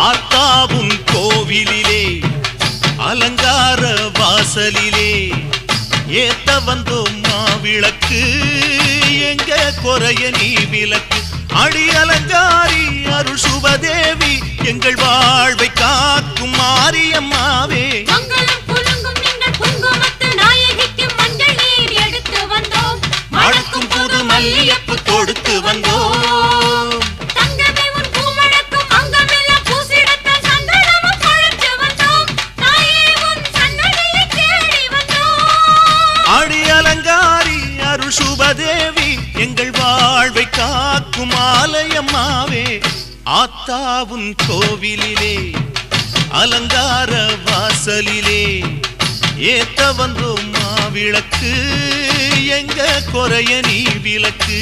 ஆத்தாவும் கோவிலிலே அலங்கார வாசலிலே ஏத்த வந்தோம் மாவிளக்கு எங்க குறைய நீ விளக்கு அடி அலங்காரி அருள் சுபதேவி எங்கள் வாழ்வை காக்கும் மாரியம்மாவே மணக்கும் புது மல்லியப்பு கொடுத்து வந்தோம் அடி அலங்காரி அருள் சுபதேவி எங்கள் வாழ்வை காக்கும் ஆலயம்மாவே ஆத்தாவும் கோவிலிலே அலங்கார வாசலிலே ஏத்த வந்தோம் மாவிளக்கு எங்க குறைய நீ விளக்கு